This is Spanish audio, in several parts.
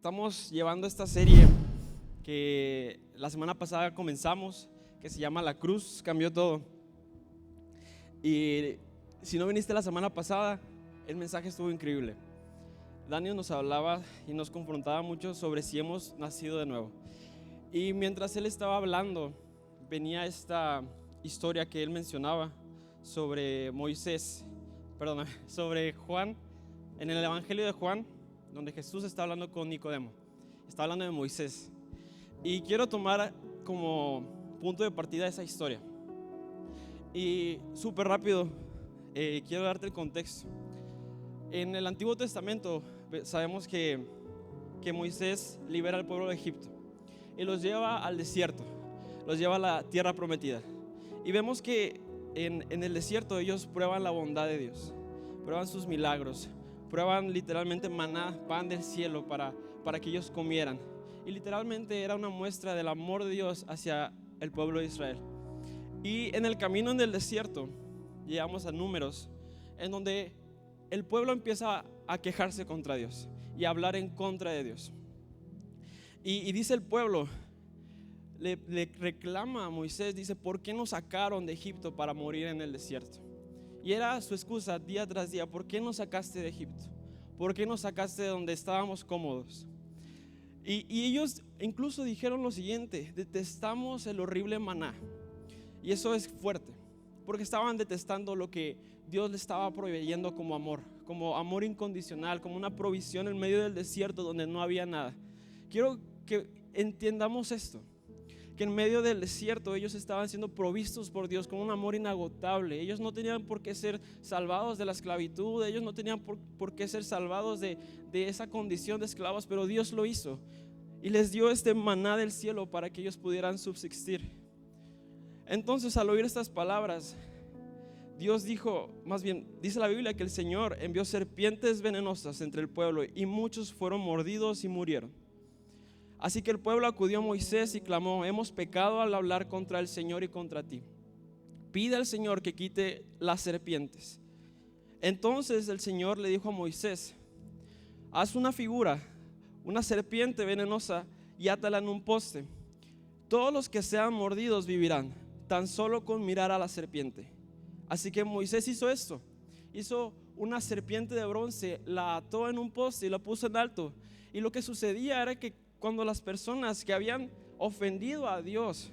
Estamos llevando esta serie que la semana pasada comenzamos, que se llama La Cruz Cambió Todo. Y si no viniste la semana pasada, el mensaje estuvo increíble. Daniel nos hablaba y nos confrontaba mucho sobre si hemos nacido de nuevo. Y mientras él estaba hablando, venía esta historia que él mencionaba sobre sobre Juan, en el Evangelio de Juan, donde Jesús está hablando con Nicodemo. Está hablando de Moisés. Y quiero tomar como punto de partida esa historia. Y súper rápido, quiero darte el contexto. En el Antiguo Testamento sabemos que Moisés libera al pueblo de Egipto y los lleva al desierto, los lleva a la tierra prometida. Y vemos que en el desierto ellos prueban la bondad de Dios, prueban sus milagros, prueban literalmente maná, pan del cielo para que ellos comieran. Y literalmente era una muestra del amor de Dios hacia el pueblo de Israel. Y en el camino en el desierto llegamos a Números, en donde el pueblo empieza a quejarse contra Dios y a hablar en contra de Dios. Y dice el pueblo, le reclama a Moisés, dice: ¿por qué nos sacaron de Egipto para morir en el desierto? Y era su excusa día tras día: ¿por qué nos sacaste de Egipto? ¿Por qué nos sacaste de donde estábamos cómodos? Y ellos incluso dijeron lo siguiente: detestamos el horrible maná. Y eso es fuerte, porque estaban detestando lo que Dios les estaba proveyendo como amor incondicional, como una provisión en medio del desierto donde no había nada. Quiero que entiendamos esto, que en medio del desierto ellos estaban siendo provistos por Dios con un amor inagotable. Ellos no tenían por qué ser salvados de la esclavitud, ellos no tenían por qué ser salvados de esa condición de esclavos, pero Dios lo hizo y les dio este maná del cielo para que ellos pudieran subsistir. Entonces, al oír estas palabras, Dios dijo, más bien dice la Biblia, que el Señor envió serpientes venenosas entre el pueblo y muchos fueron mordidos y murieron. Así que el pueblo acudió a Moisés y clamó: hemos pecado al hablar contra el Señor y contra ti. Pide al Señor que quite las serpientes. Entonces el Señor le dijo a Moisés: haz una figura, una serpiente venenosa, y átala en un poste. Todos los que sean mordidos vivirán, tan solo con mirar a la serpiente. Así que Moisés hizo esto, hizo una serpiente de bronce, la ató en un poste y la puso en alto. Y lo que sucedía era que cuando las personas que habían ofendido a Dios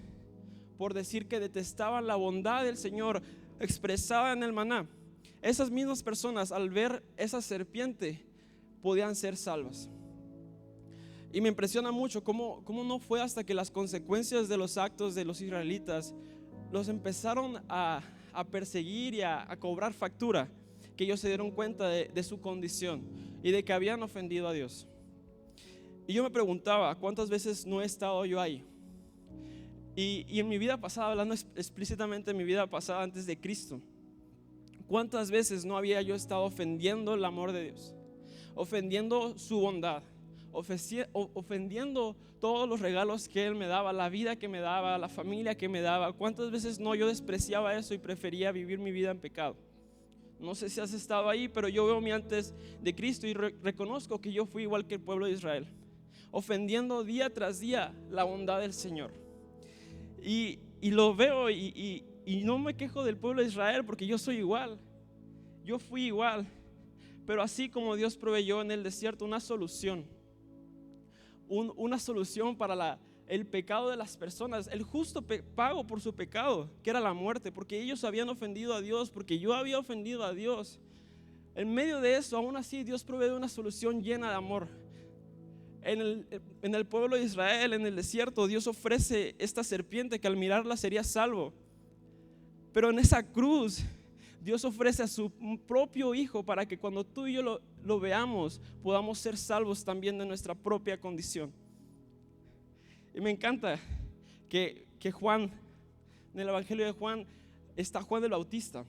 por decir que detestaban la bondad del Señor expresada en el maná, esas mismas personas al ver esa serpiente podían ser salvas. Y me impresiona mucho cómo no fue hasta que las consecuencias de los actos de los israelitas los empezaron a perseguir y a cobrar factura, que ellos se dieron cuenta de su condición y de que habían ofendido a Dios. Y yo me preguntaba, ¿cuántas veces no he estado yo ahí? Y en mi vida pasada, hablando explícitamente de mi vida pasada antes de Cristo, ¿cuántas veces no había yo estado ofendiendo el amor de Dios, ofendiendo su bondad, ofendiendo todos los regalos que Él me daba, la vida que me daba, la familia que me daba? ¿Cuántas veces no yo despreciaba eso y prefería vivir mi vida en pecado? No sé si has estado ahí, pero yo veo mi antes de Cristo y reconozco que yo fui igual que el pueblo de Israel, ofendiendo día tras día la bondad del Señor. Y lo veo y no me quejo del pueblo de Israel, porque yo soy igual, yo fui igual. Pero así como Dios proveyó en el desierto una solución, una solución para el pecado de las personas, el justo pago por su pecado, que era la muerte, porque ellos habían ofendido a Dios, porque yo había ofendido a Dios. En medio de eso, aún así, Dios provee una solución llena de amor. En el pueblo de Israel, en el desierto, Dios ofrece esta serpiente que al mirarla sería salvo. Pero en esa cruz, Dios ofrece a su propio Hijo para que cuando tú y yo lo veamos, podamos ser salvos también de nuestra propia condición. Y me encanta que Juan, en el Evangelio de Juan, está Juan el Bautista.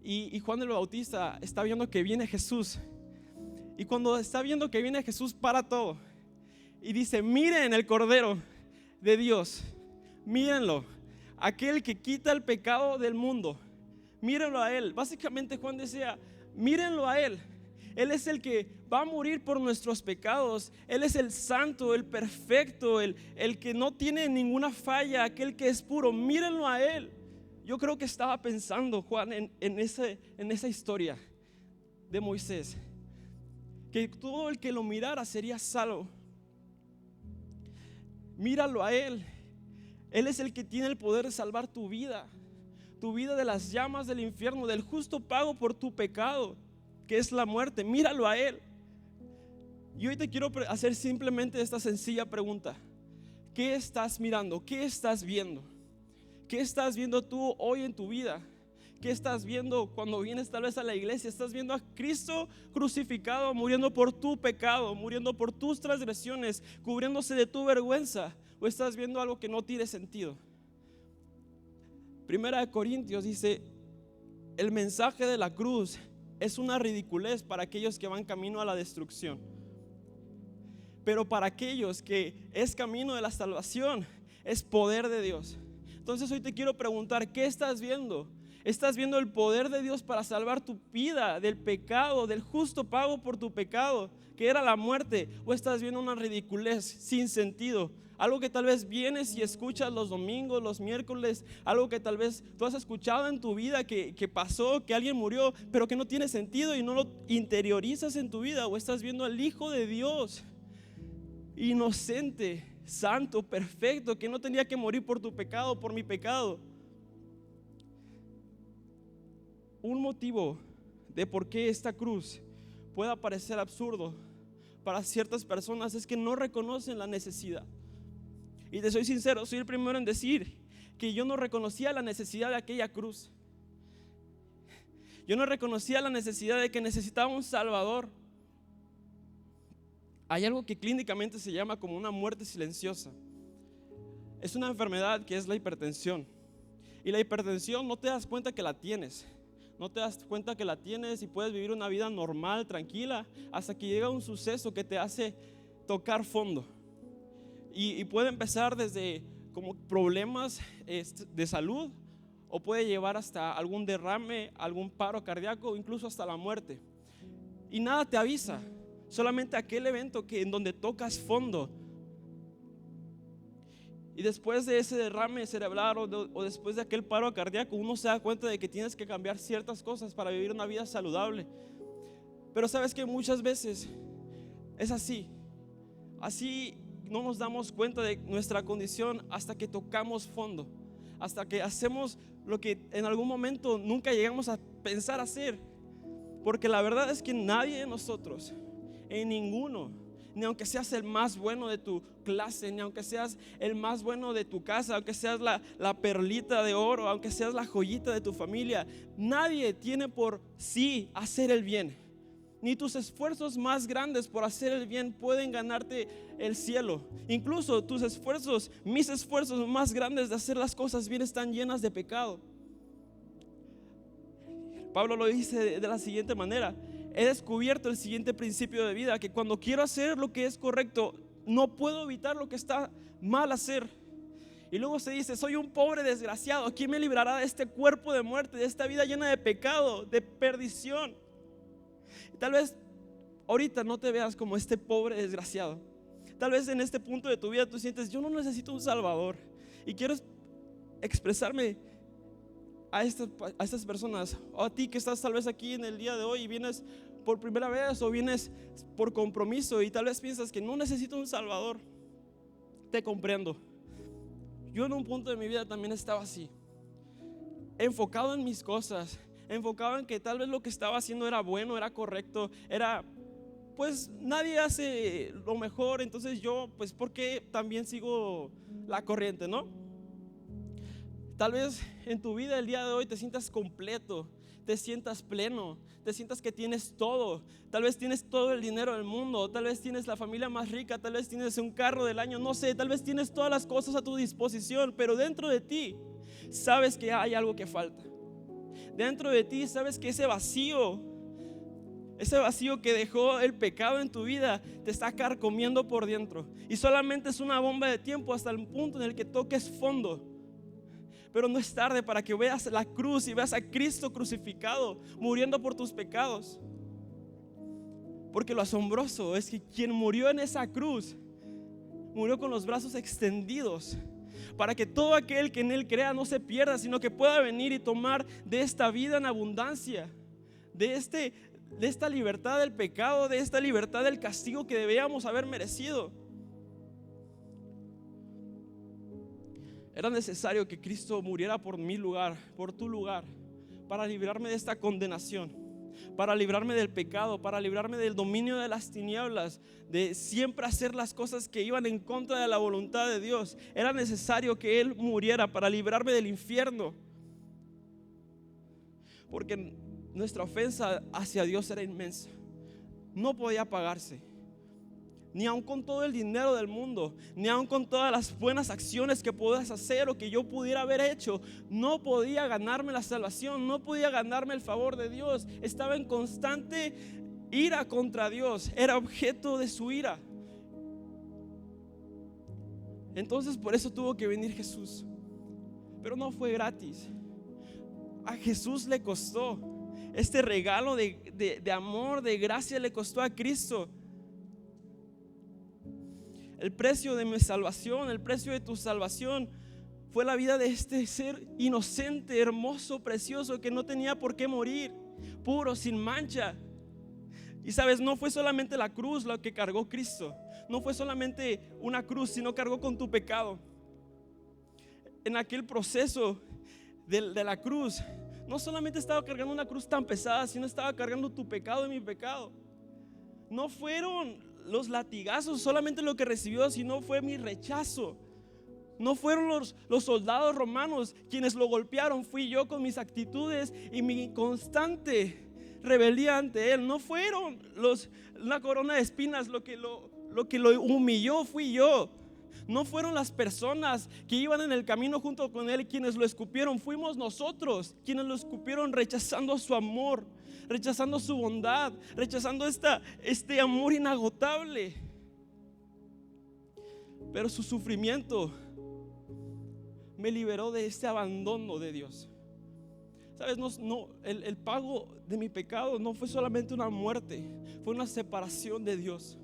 Y Juan el Bautista está viendo que viene Jesús. Y cuando está viendo que viene Jesús, para todo y dice: miren el Cordero de Dios, mírenlo, aquel que quita el pecado del mundo. Mírenlo a Él. Básicamente Juan decía: mírenlo a Él. Él es el que va a morir por nuestros pecados. Él es el santo, el perfecto, el que no tiene ninguna falla, aquel que es puro. Mírenlo a Él. Yo creo que estaba pensando Juan en esa historia de Moisés, que todo el que lo mirara sería salvo. Míralo a Él. Él es el que tiene el poder de salvar tu vida de las llamas del infierno, del justo pago por tu pecado, que es la muerte. Míralo a Él. Y hoy te quiero hacer simplemente esta sencilla pregunta: ¿qué estás mirando? ¿Qué estás viendo? ¿Qué estás viendo tú hoy en tu vida? ¿Qué estás viendo cuando vienes tal vez a la iglesia? ¿Estás viendo a Cristo crucificado, muriendo por tu pecado, muriendo por tus transgresiones, cubriéndose de tu vergüenza? ¿O estás viendo algo que no tiene sentido? Primera de Corintios dice: el mensaje de la cruz es una ridiculez para aquellos que van camino a la destrucción, pero para aquellos que es camino de la salvación es poder de Dios. Entonces hoy te quiero preguntar: ¿qué estás viendo? ¿Estás viendo el poder de Dios para salvar tu vida del pecado, del justo pago por tu pecado, que era la muerte? ¿O estás viendo una ridiculez sin sentido? Algo que tal vez vienes y escuchas los domingos, los miércoles, algo que tal vez tú has escuchado en tu vida que pasó, que alguien murió, pero que no tiene sentido y no lo interiorizas en tu vida. ¿O estás viendo al Hijo de Dios, inocente, santo, perfecto, que no tenía que morir por tu pecado, por mi pecado? Un motivo de por qué esta cruz pueda parecer absurdo para ciertas personas es que no reconocen la necesidad. Y te soy sincero, soy el primero en decir que yo no reconocía la necesidad de aquella cruz. Yo no reconocía la necesidad de que necesitaba un Salvador. Hay algo que clínicamente se llama como una muerte silenciosa. Es una enfermedad que es la hipertensión. Y la hipertensión no te das cuenta que la tienes. No te das cuenta que la tienes y puedes vivir una vida normal, tranquila, hasta que llega un suceso que te hace tocar fondo. Y puede empezar desde como problemas de salud, o puede llevar hasta algún derrame, algún paro cardíaco, incluso hasta la muerte. Y nada te avisa, solamente aquel evento en donde tocas fondo. Y después de ese derrame cerebral o después de aquel paro cardíaco, uno se da cuenta de que tienes que cambiar ciertas cosas para vivir una vida saludable. Pero sabes que muchas veces es así no nos damos cuenta de nuestra condición hasta que tocamos fondo, hasta que hacemos lo que en algún momento nunca llegamos a pensar hacer. Porque la verdad es que nadie de nosotros, en ninguno, ni aunque seas el más bueno de tu clase, ni aunque seas el más bueno de tu casa, aunque seas la perlita de oro, aunque seas la joyita de tu familia, nadie tiene por sí hacer el bien. Ni tus esfuerzos más grandes por hacer el bien pueden ganarte el cielo. Incluso tus esfuerzos, mis esfuerzos más grandes de hacer las cosas bien están llenas de pecado. Pablo lo dice de la siguiente manera: he descubierto el siguiente principio de vida, que cuando quiero hacer lo que es correcto, no puedo evitar lo que está mal hacer. Y luego se dice: soy un pobre desgraciado, ¿quién me librará de este cuerpo de muerte, de esta vida llena de pecado, de perdición? Y tal vez ahorita no te veas como este pobre desgraciado. Tal vez en este punto de tu vida tú sientes: yo no necesito un Salvador. Y quiero expresarme a estas personas, o a ti que estás tal vez aquí en el día de hoy y vienes por primera vez o vienes por compromiso y tal vez piensas que no necesito un Salvador. Te comprendo. Yo en un punto de mi vida también estaba así, enfocado en mis cosas, enfocado en que tal vez lo que estaba haciendo era bueno, era correcto, pues nadie hace lo mejor, entonces yo, pues ¿por qué también sigo la corriente, no? Tal vez en tu vida el día de hoy te sientas completo, te sientas pleno, te sientas que tienes todo. Tal vez tienes todo el dinero del mundo, tal vez tienes la familia más rica, tal vez tienes un carro del año, no sé, tal vez tienes todas las cosas a tu disposición, pero dentro de ti sabes que hay algo que falta. Dentro de ti sabes que ese vacío que dejó el pecado en tu vida te está carcomiendo por dentro, y solamente es una bomba de tiempo hasta el punto en el que toques fondo. Pero no es tarde para que veas la cruz y veas a Cristo crucificado, muriendo por tus pecados. Porque lo asombroso es que quien murió en esa cruz murió con los brazos extendidos para que todo aquel que en Él crea no se pierda, sino que pueda venir y tomar de esta vida en abundancia, de esta libertad del pecado, de esta libertad del castigo que debíamos haber merecido. Era necesario que Cristo muriera por mi lugar, por tu lugar, para librarme de esta condenación, para librarme del pecado, para librarme del dominio de las tinieblas, de siempre hacer las cosas que iban en contra de la voluntad de Dios. Era necesario que Él muriera para librarme del infierno, porque nuestra ofensa hacia Dios era inmensa, no podía pagarse. Ni aun con todo el dinero del mundo, ni aun con todas las buenas acciones que puedas hacer o que yo pudiera haber hecho, no podía ganarme la salvación, no podía ganarme el favor de Dios. Estaba en constante ira contra Dios, era objeto de su ira. Entonces por eso tuvo que venir Jesús. Pero no fue gratis. A Jesús le costó. Este regalo de amor, de gracia le costó a Cristo. El precio de mi salvación, el precio de tu salvación fue la vida de este ser inocente, hermoso, precioso, que no tenía por qué morir, puro, sin mancha. Y sabes, no fue solamente la cruz lo que cargó Cristo, no fue solamente una cruz, sino cargó con tu pecado. En aquel proceso de la cruz, no solamente estaba cargando una cruz tan pesada, sino estaba cargando tu pecado y mi pecado. No fueron los latigazos solamente lo que recibió, sino fue mi rechazo. No fueron los soldados romanos quienes lo golpearon, fui yo con mis actitudes y mi constante rebeldía ante Él. No fueron la corona de espinas lo que lo humilló, fui yo. No fueron las personas que iban en el camino junto con Él quienes lo escupieron, fuimos nosotros quienes lo escupieron, rechazando su amor, rechazando su bondad, rechazando este amor inagotable. Pero su sufrimiento me liberó de este abandono de Dios. Sabes, el pago de mi pecado no fue solamente una muerte, fue una separación de Dios.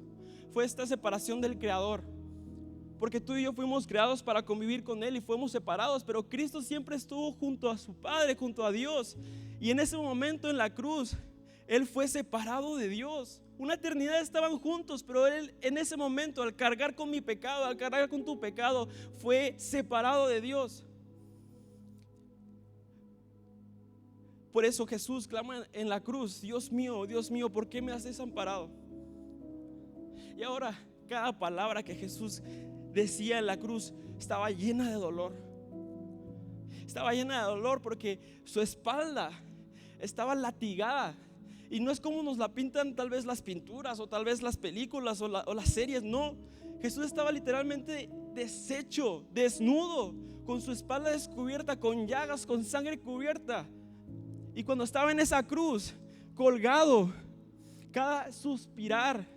Fue esta separación del Creador. Porque tú y yo fuimos creados para convivir con Él y fuimos separados, pero Cristo siempre estuvo junto a su Padre, junto a Dios. Y en ese momento en la cruz, Él fue separado de Dios. Una eternidad estaban juntos, pero Él en ese momento, al cargar con mi pecado, al cargar con tu pecado, fue separado de Dios. Por eso Jesús clama en la cruz: Dios mío, ¿por qué me has desamparado? Y ahora cada palabra que Jesús decía en la cruz estaba llena de dolor. Estaba llena de dolor porque su espalda estaba latigada. Y no es como nos la pintan tal vez las pinturas o tal vez las películas o las series. No, Jesús estaba literalmente deshecho, desnudo, con su espalda descubierta, con llagas, con sangre cubierta. Y cuando estaba en esa cruz, colgado, cada suspirar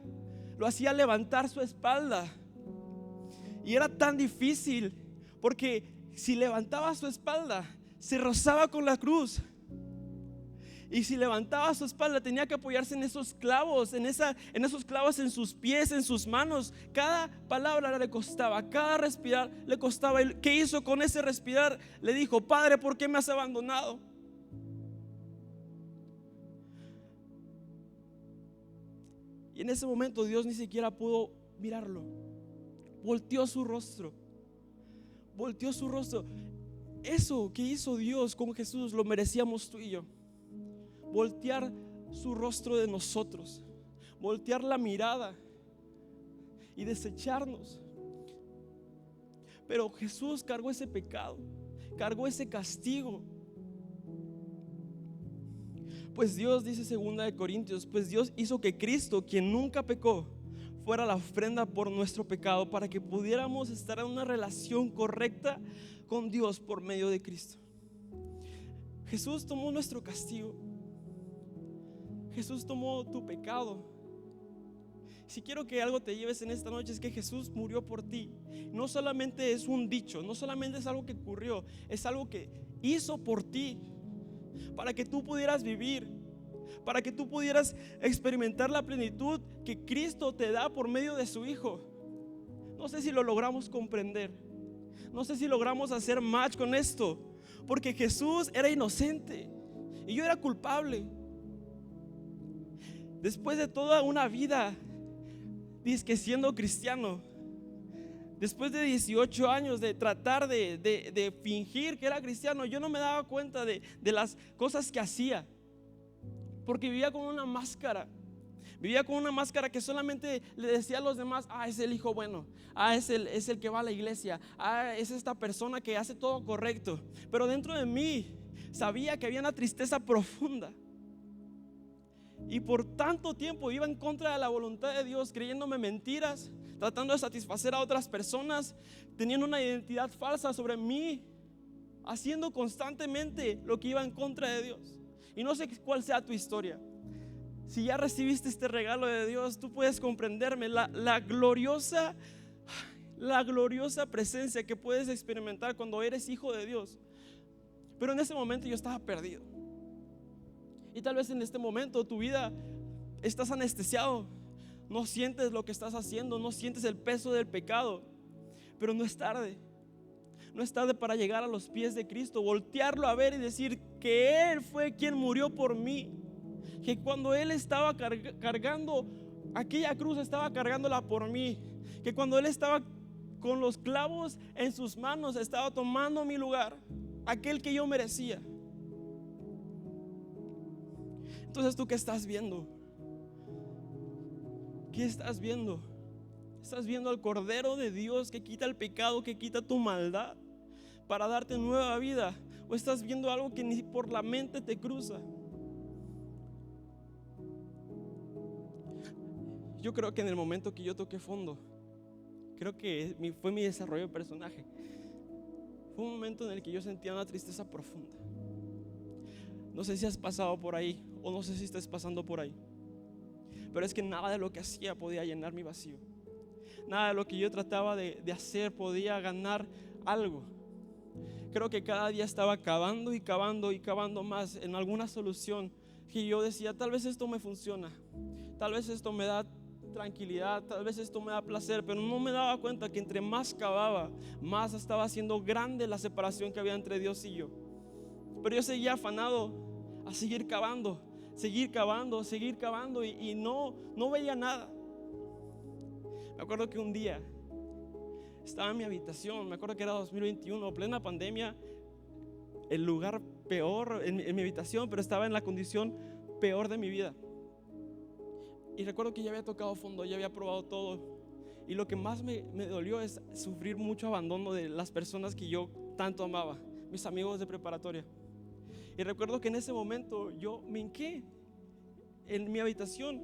lo hacía levantar su espalda. Y era tan difícil porque si levantaba su espalda se rozaba con la cruz. Y si levantaba su espalda tenía que apoyarse en esos clavos, en esos clavos en sus pies, en sus manos. Cada palabra le costaba, cada respirar le costaba. ¿Qué hizo con ese respirar? Le dijo: Padre, ¿por qué me has abandonado? Y en ese momento Dios ni siquiera pudo mirarlo. Volteó su rostro. Volteó su rostro. Eso que hizo Dios con Jesús lo merecíamos tú y yo. Voltear su rostro de nosotros, voltear la mirada y desecharnos. Pero Jesús cargó ese pecado, cargó ese castigo. Pues Dios, dice 2 Corintios, pues Dios hizo que Cristo, quien nunca pecó, fuera la ofrenda por nuestro pecado, para que pudiéramos estar en una relación correcta con Dios por medio de Cristo. Jesús tomó nuestro castigo. Jesús tomó tu pecado. Si quiero que algo te lleves en esta noche, es que Jesús murió por ti. No solamente es un dicho, no solamente es algo que ocurrió, es algo que hizo por ti, para que tú pudieras vivir, para que tú pudieras experimentar la plenitud que Cristo te da por medio de su Hijo. No sé si lo logramos comprender. No sé si logramos hacer match con esto, porque Jesús era inocente y yo era culpable. Después de toda una vida dizque siendo cristiano, después de 18 años de tratar de fingir que era cristiano, yo no me daba cuenta de las cosas que hacía, porque vivía con una máscara. Vivía con una máscara que solamente le decía a los demás: es el hijo bueno, es el que va a la iglesia, es esta persona que hace todo correcto. Pero dentro de mí sabía que había una tristeza profunda. Y por tanto tiempo iba en contra de la voluntad de Dios, creyéndome mentiras, tratando de satisfacer a otras personas, teniendo una identidad falsa sobre mí, haciendo constantemente lo que iba en contra de Dios. Y no sé cuál sea tu historia. Si ya recibiste este regalo de Dios, tú puedes comprenderme la gloriosa presencia que puedes experimentar cuando eres hijo de Dios. Pero en ese momento yo estaba perdido. Y tal vez en este momento tu vida estás anestesiado. No sientes lo que estás haciendo, no sientes el peso del pecado. Pero no es tarde. No es tarde para llegar a los pies de Cristo, voltearlo a ver y decir que Él fue quien murió por mí. Que cuando Él estaba cargando aquella cruz, estaba cargándola por mí. Que cuando Él estaba con los clavos en sus manos, estaba tomando mi lugar, aquel que yo merecía. Entonces, ¿tú qué estás viendo? ¿Qué estás viendo? ¿Estás viendo al Cordero de Dios que quita el pecado, que quita tu maldad para darte nueva vida? ¿O estás viendo algo que ni por la mente te cruza? Yo creo que en el momento que yo toqué fondo, creo que fue mi desarrollo de personaje. Fue un momento en el que yo sentía una tristeza profunda. No sé si has pasado por ahí, o no sé si estás pasando por ahí, pero es que nada de lo que hacía podía llenar mi vacío. Nada de lo que yo trataba de hacer podía ganar algo. Creo que cada día estaba cavando y cavando y cavando más en alguna solución que yo decía: tal vez esto me funciona, tal vez esto me da tranquilidad, tal vez esto me da placer. Pero no me daba cuenta que entre más cavaba, más estaba haciendo grande la separación que había entre Dios y yo. Pero yo seguía afanado a seguir cavando y no veía nada. Me acuerdo que un día estaba en mi habitación, me acuerdo que era 2021, plena pandemia, el lugar peor en mi habitación, pero estaba en la condición peor de mi vida. Y recuerdo que ya había tocado fondo, ya había probado todo. Y lo que más me dolió es sufrir mucho abandono de las personas que yo tanto amaba, mis amigos de preparatoria. Y recuerdo que en ese momento yo me hinqué en mi habitación.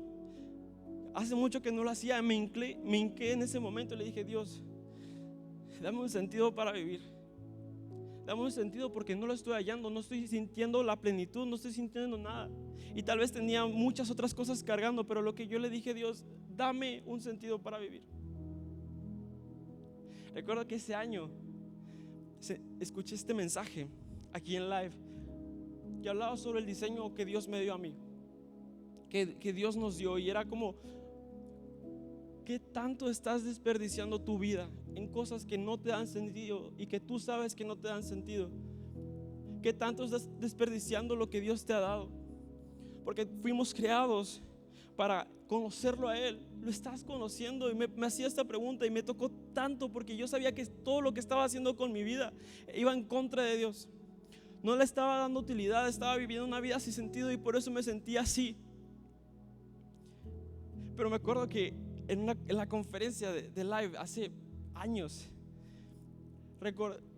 Hace mucho que no lo hacía, me hinqué en ese momento y le dije: Dios, dame un sentido para vivir. Dame un sentido, porque no lo estoy hallando, no estoy sintiendo la plenitud, no estoy sintiendo nada. Y tal vez tenía muchas otras cosas cargando, pero lo que yo le dije: Dios, dame un sentido para vivir. Recuerdo que ese año escuché este mensaje aquí en live, que hablaba sobre el diseño que Dios me dio a mí, que Dios nos dio. Y era como: ¿qué tanto estás desperdiciando tu vida en cosas que no te dan sentido y que tú sabes que no te dan sentido? ¿Qué tanto estás desperdiciando lo que Dios te ha dado? Porque fuimos creados para conocerlo a Él. Lo estás conociendo. Y me hacía esta pregunta y me tocó tanto, porque yo sabía que todo lo que estaba haciendo con mi vida iba en contra de Dios. No le estaba dando utilidad, estaba viviendo una vida sin sentido, y por eso me sentía así. Pero me acuerdo que en la conferencia de live hace años,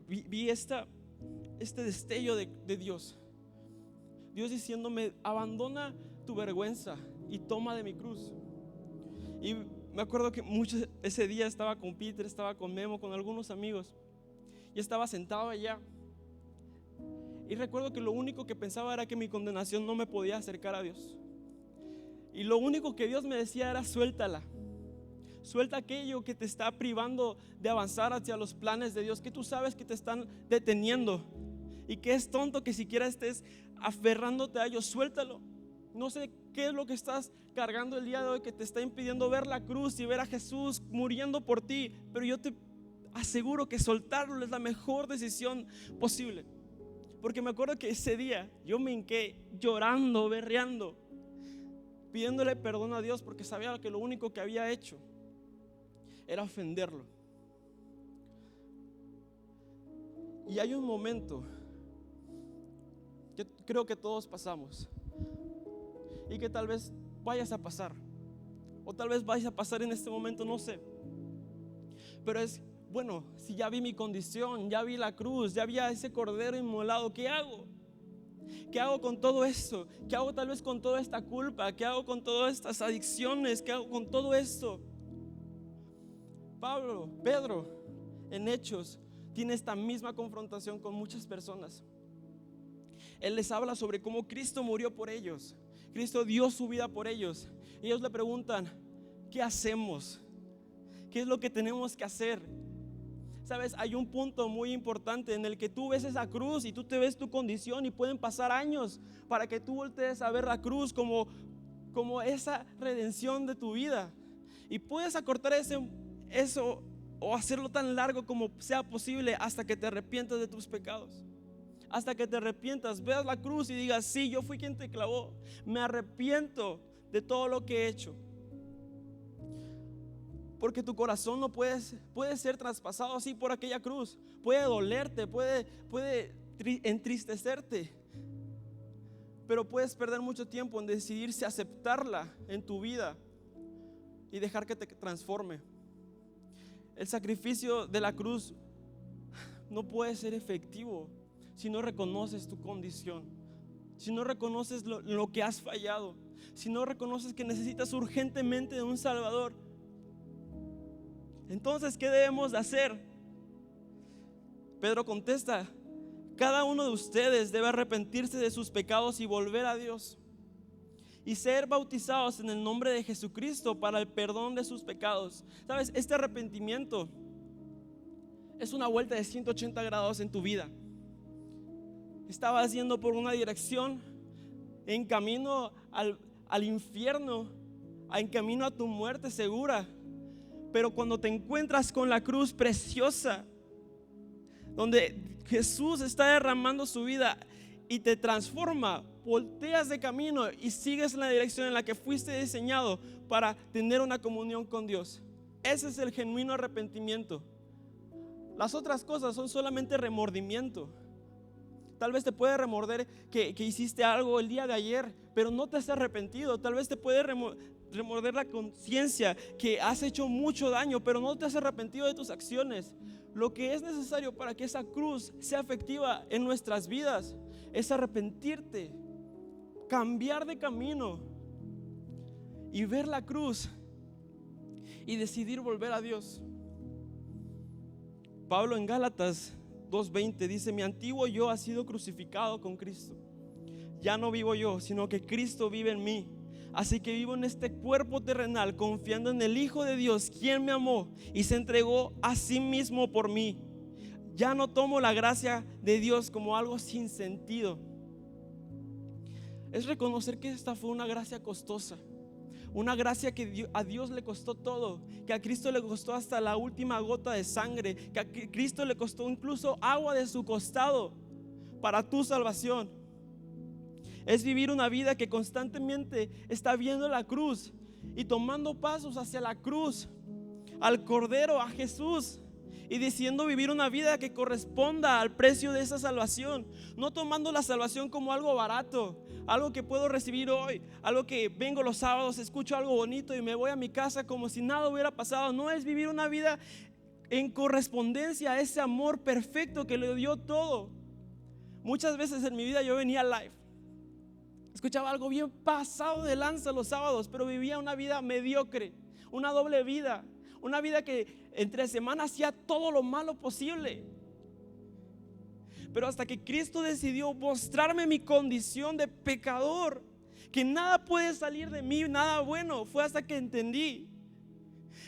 vi este destello de Dios. Dios diciéndome: abandona tu vergüenza y toma de mi cruz. Y me acuerdo que ese día estaba con Peter, estaba con Memo, con algunos amigos, y estaba sentado allá. Y recuerdo que lo único que pensaba era que mi condenación no me podía acercar a Dios. Y lo único que Dios me decía era: suéltala. Suelta aquello que te está privando de avanzar hacia los planes de Dios, que tú sabes que te están deteniendo, y que es tonto que siquiera estés aferrándote a ellos. Suéltalo. No sé qué es lo que estás cargando el día de hoy que te está impidiendo ver la cruz y ver a Jesús muriendo por ti, pero yo te aseguro que soltarlo es la mejor decisión posible. Porque me acuerdo que ese día yo me hinqué llorando, berreando, pidiéndole perdón a Dios, porque sabía que lo único que había hecho era ofenderlo. Y hay un momento que creo que todos pasamos y que tal vez vayas a pasar, o tal vez vayas a pasar en este momento, no sé. Pero es, bueno, si ya vi mi condición, ya vi la cruz, ya vi a ese cordero inmolado, ¿qué hago? ¿Qué hago con todo esto? ¿Qué hago tal vez con toda esta culpa? ¿Qué hago con todas estas adicciones? ¿Qué hago con todo esto? Pedro, en Hechos, tiene esta misma confrontación con muchas personas. Él les habla sobre cómo Cristo murió por ellos. Cristo dio su vida por ellos. Y ellos le preguntan, ¿qué hacemos? ¿Qué es lo que tenemos que hacer? Sabes, hay un punto muy importante en el que tú ves esa cruz y tú te ves tu condición, y pueden pasar años para que tú voltees a ver la cruz como esa redención de tu vida. Y puedes acortar eso o hacerlo tan largo como sea posible hasta que te arrepientas de tus pecados. Hasta que te arrepientas, veas la cruz y digas, sí, yo fui quien te clavó, me arrepiento de todo lo que he hecho. Porque tu corazón no puede ser traspasado así por aquella cruz. Puede dolerte, puede entristecerte, pero puedes perder mucho tiempo en decidir si aceptarla en tu vida y dejar que te transforme. El sacrificio de la cruz no puede ser efectivo si no reconoces tu condición, si no reconoces lo que has fallado, si no reconoces que necesitas urgentemente de un Salvador. Entonces, ¿qué debemos de hacer? Pedro contesta, cada uno de ustedes debe arrepentirse de sus pecados y volver a Dios y ser bautizados en el nombre de Jesucristo para el perdón de sus pecados. ¿Sabes? Este arrepentimiento es una vuelta de 180 grados en tu vida. Estabas yendo por una dirección, en camino al infierno, en camino a tu muerte segura. Pero cuando te encuentras con la cruz preciosa, donde Jesús está derramando su vida y te transforma, volteas de camino y sigues en la dirección en la que fuiste diseñado para tener una comunión con Dios. Ese es el genuino arrepentimiento. Las otras cosas son solamente remordimiento. Tal vez te puede remorder que hiciste algo el día de ayer, pero no te has arrepentido. Tal vez te puede remorder la conciencia que has hecho mucho daño, pero no te has arrepentido de tus acciones. Lo que es necesario para que esa cruz sea efectiva en nuestras vidas es arrepentirte, cambiar de camino y ver la cruz y decidir volver a Dios. Pablo en Gálatas 2:20 dice, mi antiguo yo ha sido crucificado con Cristo. Ya no vivo yo, sino que Cristo vive en mí. Así que vivo en este cuerpo terrenal confiando en el Hijo de Dios, quien me amó y se entregó a sí mismo por mí. Ya no tomo la gracia de Dios como algo sin sentido. Es reconocer que esta fue una gracia costosa, una gracia que a Dios le costó todo, que a Cristo le costó hasta la última gota de sangre, que a Cristo le costó incluso agua de su costado para tu salvación. Es vivir una vida que constantemente está viendo la cruz y tomando pasos hacia la cruz, al Cordero, a Jesús, y decidiendo vivir una vida que corresponda al precio de esa salvación. No tomando la salvación como algo barato, algo que puedo recibir hoy, algo que vengo los sábados, escucho algo bonito y me voy a mi casa como si nada hubiera pasado. No, es vivir una vida en correspondencia a ese amor perfecto que le dio todo. Muchas veces en mi vida yo venía live, escuchaba algo bien pasado de lanza los sábados, pero vivía una vida mediocre, una doble vida, una vida que entre semana hacía todo lo malo posible. Pero hasta que Cristo decidió mostrarme mi condición de pecador, que nada puede salir de mí, nada bueno, fue hasta que entendí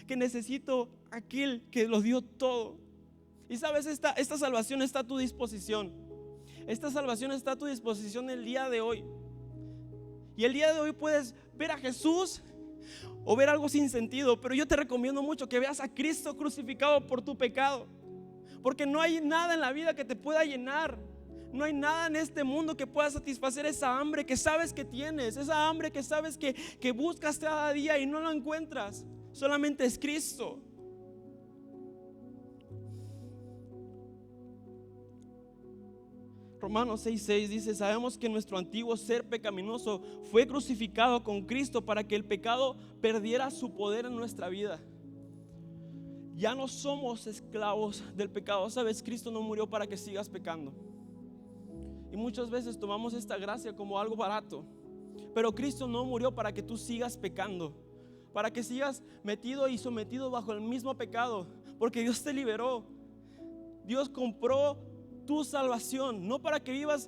que necesito aquel que lo dio todo. Y sabes, esta salvación está a tu disposición. Esta salvación está a tu disposición el día de hoy. Y el día de hoy puedes ver a Jesús o ver algo sin sentido, pero yo te recomiendo mucho que veas a Cristo crucificado por tu pecado, porque no hay nada en la vida que te pueda llenar. No hay nada en este mundo que pueda satisfacer esa hambre que sabes que tienes, esa hambre que sabes que buscas cada día y no lo encuentras. Solamente es Cristo. Romanos 6:6 dice: sabemos que nuestro antiguo ser pecaminoso fue crucificado con Cristo para que el pecado perdiera su poder en nuestra vida. Ya no somos esclavos del pecado. Sabes, Cristo no murió para que sigas pecando. Y muchas veces tomamos esta gracia como algo barato, pero Cristo no murió para que tú sigas pecando, para que sigas metido y sometido bajo el mismo pecado, porque Dios te liberó. Dios compró tu salvación, no para que vivas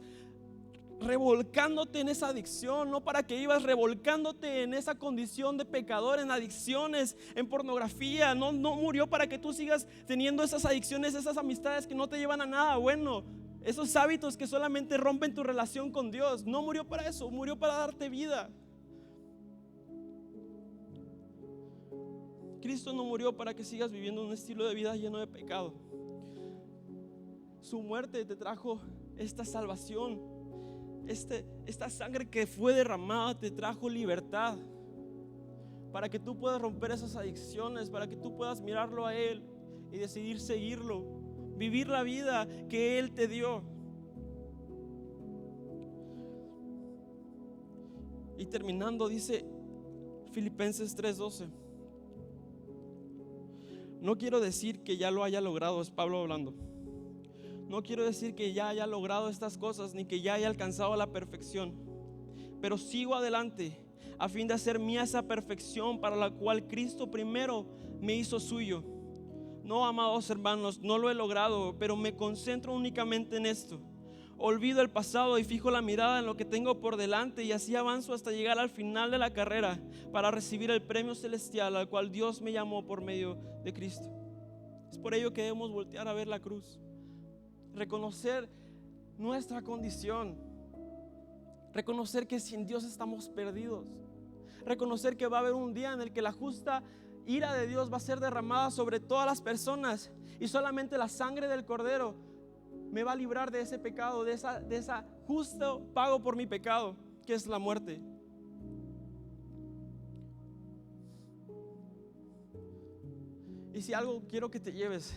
revolcándote en esa adicción, no para que vivas revolcándote en esa condición de pecador, en adicciones, en pornografía. No murió para que tú sigas teniendo esas adicciones, esas amistades que no te llevan a nada bueno, esos hábitos que solamente rompen tu relación con Dios. No murió para eso, murió para darte vida. Cristo no murió para que sigas viviendo un estilo de vida lleno de pecado. Su muerte te trajo esta salvación, esta sangre que fue derramada te trajo libertad, para que tú puedas romper esas adicciones, para que tú puedas mirarlo a Él y decidir seguirlo, vivir la vida que Él te dio. Y terminando dice Filipenses 3:12: no quiero decir que ya lo haya logrado, es Pablo hablando. No quiero decir que ya haya logrado estas cosas, ni que ya haya alcanzado la perfección, pero sigo adelante a fin de hacer mía esa perfección para la cual Cristo primero me hizo suyo. No, amados hermanos, no lo he logrado, pero me concentro únicamente en esto. Olvido el pasado y fijo la mirada en lo que tengo por delante, y así avanzo hasta llegar al final de la carrera para recibir el premio celestial al cual Dios me llamó por medio de Cristo. Es por ello que debemos voltear a ver la cruz, reconocer nuestra condición, reconocer que sin Dios estamos perdidos, reconocer que va a haber un día en el que la justa ira de Dios va a ser derramada sobre todas las personas, y solamente la sangre del Cordero me va a librar de ese pecado, de esa justo pago por mi pecado, que es la muerte. Y si algo quiero que te lleves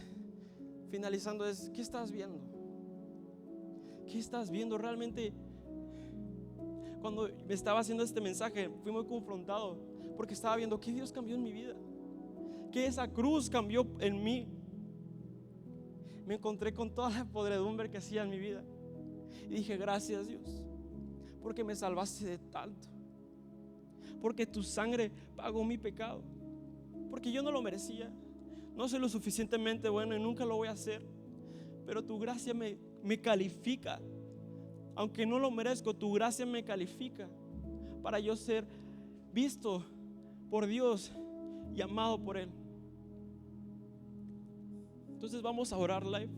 finalizando es: ¿qué estás viendo? ¿Qué estás viendo realmente? Cuando me estaba haciendo este mensaje fui muy confrontado, porque estaba viendo que Dios cambió en mi vida, que esa cruz cambió en mí. Me encontré con toda la podredumbre que hacía en mi vida y dije: gracias, Dios, porque me salvaste de tanto, porque tu sangre pagó mi pecado, porque yo no lo merecía. No soy lo suficientemente bueno y nunca lo voy a hacer, pero tu gracia me califica. Aunque no lo merezco, tu gracia me califica para yo ser visto por Dios y amado por Él. Entonces vamos a orar live.